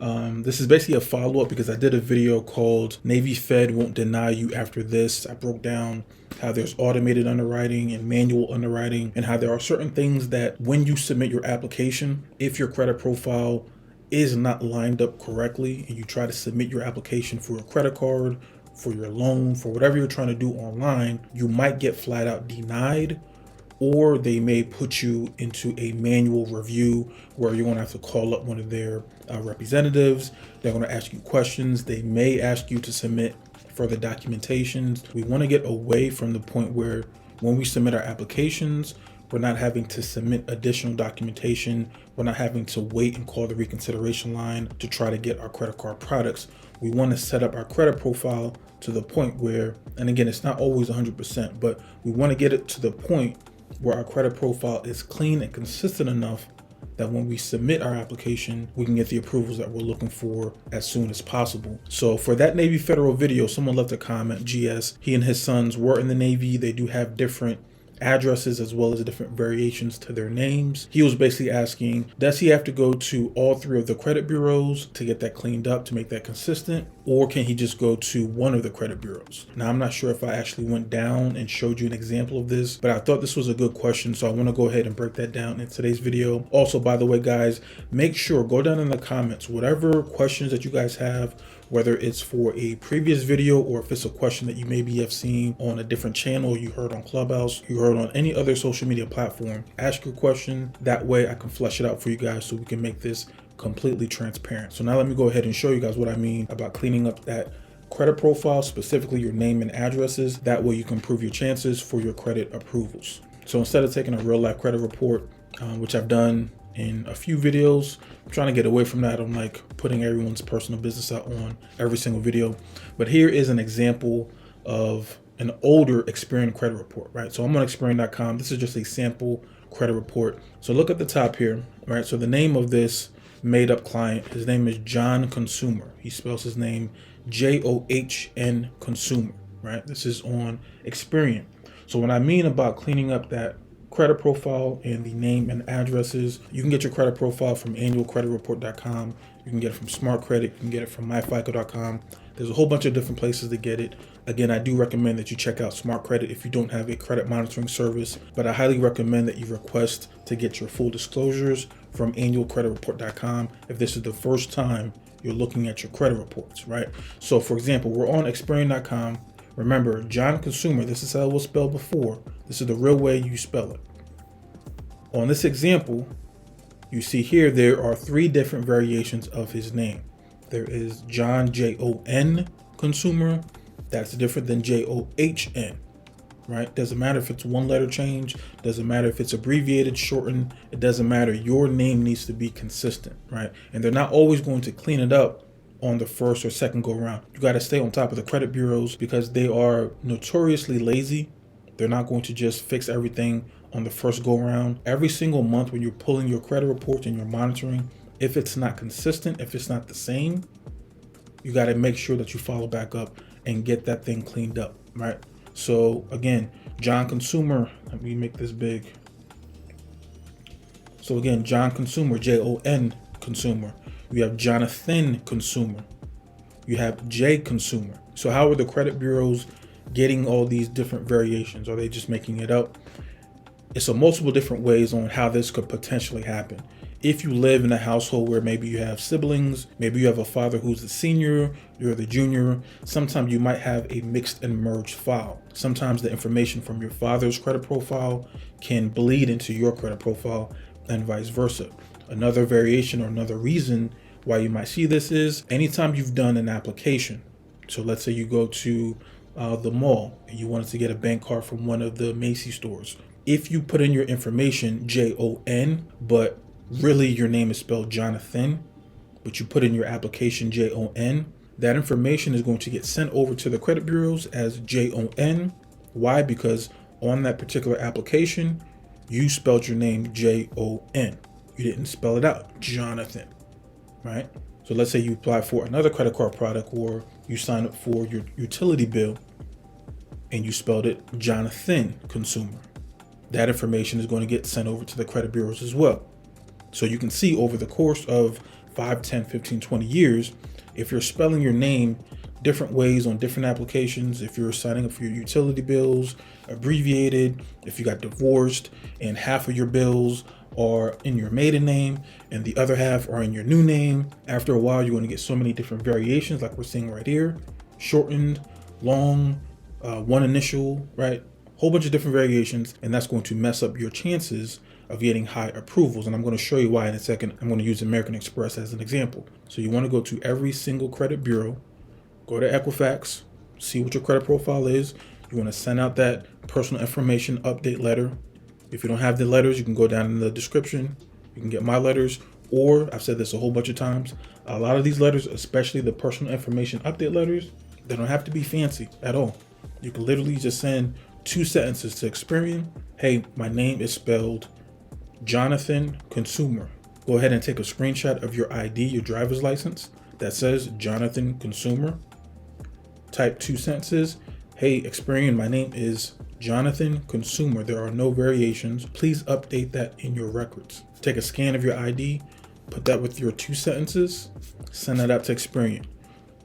This is basically a follow-up because I did a video called Navy Fed Won't Deny You After This. I broke down how there's automated underwriting and manual underwriting, and how there are certain things that when you submit your application, if your credit profile is not lined up correctly and you try to submit your application for a credit card, for your loan, for whatever you're trying to do online, you might get flat out denied, or they may put you into a manual review where you're going to have to call up one of their representatives. They're going to ask you questions. They may ask you to submit further documentations. We want to get away from the point where when we submit our applications, we're not having to submit additional documentation. We're not having to wait and call the reconsideration line to try to get our credit card products. We want to set up our credit profile to the point where, and again, it's not always 100%, but we want to get it to the point where our credit profile is clean and consistent enough that when we submit our application, we can get the approvals that we're looking for as soon as possible. So for that Navy Federal video, someone left a comment, GS, he and his sons were in the Navy. They do have different addresses as well as different variations to their names. He was basically asking, does he have to go to all three of the credit bureaus to get that cleaned up, to make that consistent, or can he just go to one of the credit bureaus? Now, I'm not sure if I actually went down and showed you an example of this, but I thought this was a good question, so I want to go ahead and break that down in today's video. Also, by the way, guys, make sure, go down in the comments, whatever questions that you guys have, whether it's for a previous video or if it's a question that you maybe have seen on a different channel, you heard on Clubhouse, you heard on any other social media platform, ask your question. That way I can flesh it out for you guys so we can make this completely transparent. So now let me go ahead and show you guys what I mean about cleaning up that credit profile, specifically your name and addresses. That way you can improve your chances for your credit approvals. So instead of taking a real life credit report, which I've done in a few videos, I'm trying to get away from that. I'm like putting everyone's personal business out on every single video. But here is an example of an older Experian credit report, right? So I'm on Experian.com. This is just a sample credit report. So look at the top here, right? So the name of this made up client, his name is John Consumer. He spells his name John Consumer, right? This is on Experian. So what I mean about cleaning up that credit profile and the name and addresses, you can get your credit profile from annualcreditreport.com. You can get it from Smart Credit. You can get it from myfico.com. There's a whole bunch of different places to get it. Again, I do recommend that you check out Smart Credit if you don't have a credit monitoring service, but I highly recommend that you request to get your full disclosures from annualcreditreport.com if this is the first time you're looking at your credit reports, right? So for example, we're on Experian.com. Remember, John Consumer, this is how it was spelled before. This is the real way you spell it. On this example, you see here, there are three different variations of his name. There is John, Jon Consumer. That's different than John, right? Doesn't matter if it's one letter change. Doesn't matter if it's abbreviated, shortened. It doesn't matter. Your name needs to be consistent, right? And they're not always going to clean it up on the first or second go around. You got to stay on top of the credit bureaus because they are notoriously lazy. They're not going to just fix everything on the first go around. Every single month when you're pulling your credit report and you're monitoring, if it's not consistent, if it's not the same, you got to make sure that you follow back up and get that thing cleaned up, right? So again, John Consumer, let me make this big. So again, John Consumer, Jon Consumer. You have Jonathan Consumer. You have J Consumer. So how are the credit bureaus getting all these different variations? Are they just making it up? It's a multiple different ways on how this could potentially happen. If you live in a household where maybe you have siblings, maybe you have a father who's the senior, you're the junior, sometimes you might have a mixed and merged file. Sometimes the information from your father's credit profile can bleed into your credit profile and vice versa. Another variation or another reason why you might see this is anytime you've done an application. So let's say you go to the mall and you wanted to get a bank card from one of the Macy's stores. If you put in your information Jon, but really your name is spelled Jonathan, but you put in your application Jon, that information is going to get sent over to the credit bureaus as Jon. Why? Because on that particular application, you spelled your name Jon. You didn't spell it out, Jonathan, right? So let's say you apply for another credit card product or you sign up for your utility bill and you spelled it Jonathan Consumer. That information is going to get sent over to the credit bureaus as well. So you can see over the course of 5, 10, 15, 20 years, if you're spelling your name different ways on different applications, if you're signing up for your utility bills abbreviated, if you got divorced and half of your bills are in your maiden name and the other half are in your new name, after a while you're going to get so many different variations like we're seeing right here: shortened, long, one initial, right? Whole bunch of different variations, and that's going to mess up your chances of getting high approvals. And I'm going to show you why in a second. I'm going to use American Express as an example. So you want to go to every single credit bureau, go to Equifax, see what your credit profile is. You want to send out that personal information update letter. If you don't have the letters, you can go down in the description. You can get my letters, or I've said this a whole bunch of times, a lot of these letters, especially the personal information update letters, they don't have to be fancy at all. You can literally just send 2 sentences to Experian. Hey, my name is spelled Jonathan Consumer. Go ahead and take a screenshot of your ID, your driver's license, that says Jonathan Consumer. Type 2 sentences. Hey, Experian, my name is Jonathan Consumer. There are no variations. Please update that in your records. Take a scan of your ID, put that with your 2 sentences, send that out to Experian.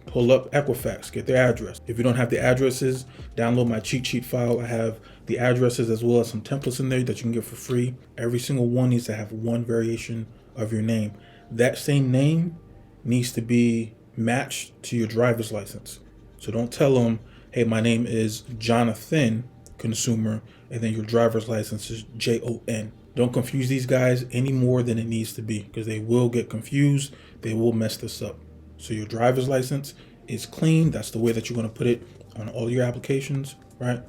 Pull up Equifax, get their address. If you don't have the addresses, download my cheat sheet file. I have the addresses as well as some templates in there that you can get for free. Every single one needs to have one variation of your name. That same name needs to be matched to your driver's license. So don't tell them, hey, my name is Jonathan Consumer, and then your driver's license is Jon. Don't confuse these guys any more than it needs to be, because they will get confused. They will mess this up. So your driver's license is clean. That's the way that you're going to put it on all your applications, right?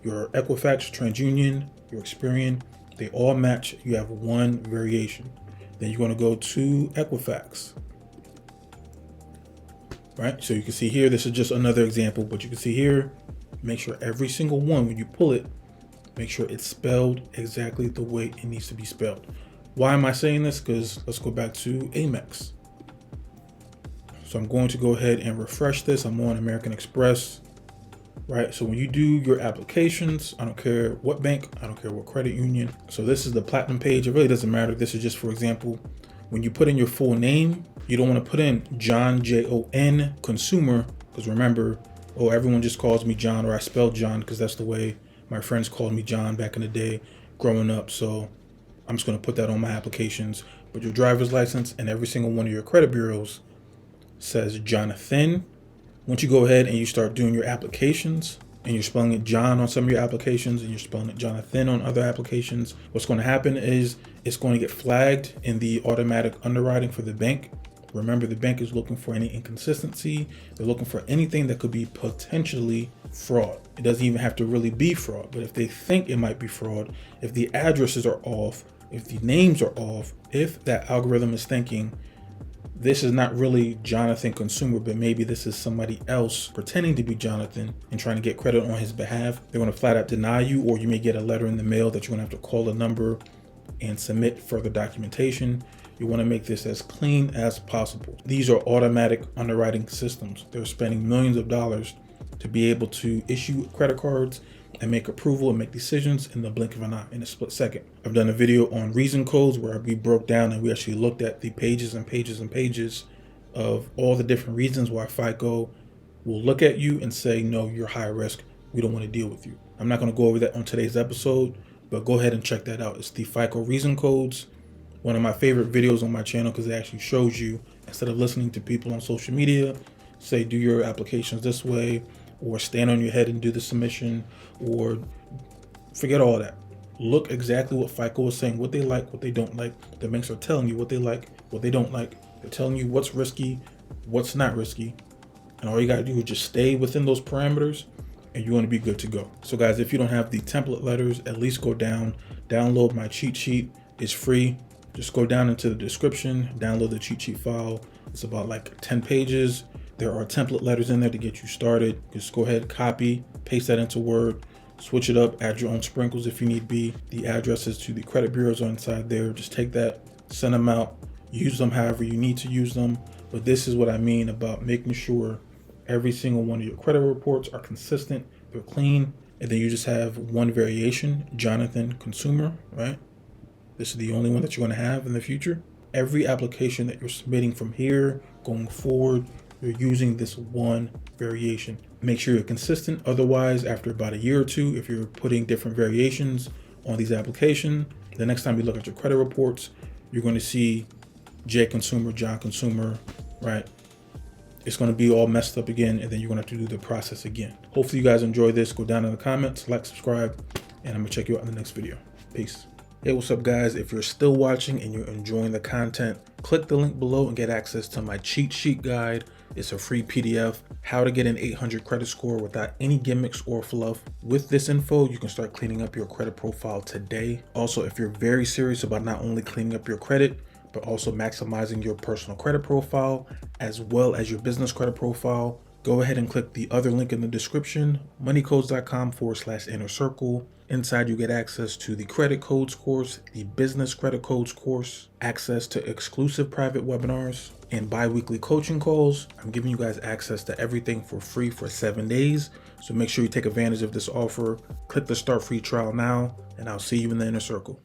Your Equifax, TransUnion, your Experian, they all match. You have one variation. Then you're going to go to Equifax, right? So you can see here, this is just another example, but you can see here, make sure every single one, when you pull it, make sure it's spelled exactly the way it needs to be spelled. Why am I saying this? Because let's go back to Amex. So I'm going to go ahead and refresh this. I'm on American Express, right? So when you do your applications, I don't care what bank, I don't care what credit union. So this is the platinum page. It really doesn't matter. This is just for example. When you put in your full name, you don't want to put in John, Jon, Consumer, because remember, oh, everyone just calls me John, or I spelled John because that's the way my friends called me John back in the day growing up. So I'm just going to put that on my applications. But your driver's license and every single one of your credit bureaus says Jonathan. Once you go ahead and you start doing your applications and you're spelling it John on some of your applications and you're spelling it Jonathan on other applications, what's going to happen is it's going to get flagged in the automatic underwriting for the bank. Remember, the bank is looking for any inconsistency. They're looking for anything that could be potentially fraud. It doesn't even have to really be fraud, but if they think it might be fraud, if the addresses are off, if the names are off, if that algorithm is thinking this is not really Jonathan Consumer, but maybe this is somebody else pretending to be Jonathan and trying to get credit on his behalf, they're going to flat out deny you, or you may get a letter in the mail that you're going to have to call a number and submit further documentation. You want to make this as clean as possible. These are automatic underwriting systems. They're spending millions of dollars to be able to issue credit cards and make approval and make decisions in the blink of an eye, in a split second. I've done a video on reason codes where we broke down and we actually looked at the pages and pages and pages of all the different reasons why FICO will look at you and say, no, you're high risk. We don't want to deal with you. I'm not going to go over that on today's episode, but go ahead and check that out. It's the FICO reason codes. One of my favorite videos on my channel because it actually shows you, instead of listening to people on social media say, do your applications this way, or stand on your head and do the submission, or forget all that. Look exactly what FICO is saying, what they like, what they don't like. The banks are telling you what they like, what they don't like. They're telling you what's risky, what's not risky. And all you got to do is just stay within those parameters and you're going to be good to go. So guys, if you don't have the template letters, at least go down, download my cheat sheet. It's free. Just go down into the description, download the cheat sheet file. It's about like 10 pages. There are template letters in there to get you started. Just go ahead, copy, paste that into Word, switch it up, add your own sprinkles if you need be. The addresses to the credit bureaus are inside there. Just take that, send them out, use them however you need to use them. But this is what I mean about making sure every single one of your credit reports are consistent, they're clean, and then you just have one variation, Jonathan Consumer, right? This is the only one that you're going to have in the future. every application that you're submitting from here going forward, you're using this one variation. Make sure you're consistent. Otherwise, after about a year or two, if you're putting different variations on these applications, the next time you look at your credit reports, you're going to see J consumer, John consumer, right? It's going to be all messed up again, and then you're going to have to do the process again. Hopefully you guys enjoy this. Go down in the comments, like, subscribe, and I'm going to check you out in the next video. Peace. Hey, what's up guys? If you're still watching and you're enjoying the content, click the link below and get access to my cheat sheet guide. It's a free PDF, how to get an 800 credit score without any gimmicks or fluff. With this info, you can start cleaning up your credit profile today. Also, if you're very serious about not only cleaning up your credit, but also maximizing your personal credit profile, as well as your business credit profile, go ahead and click the other link in the description, moneycodes.com/inner circle. Inside you get access to the credit codes course, the business credit codes course, access to exclusive private webinars, and bi-weekly coaching calls. I'm giving you guys access to everything for free for 7 days. So make sure you take advantage of this offer. Click the start free trial now, and I'll see you in the inner circle.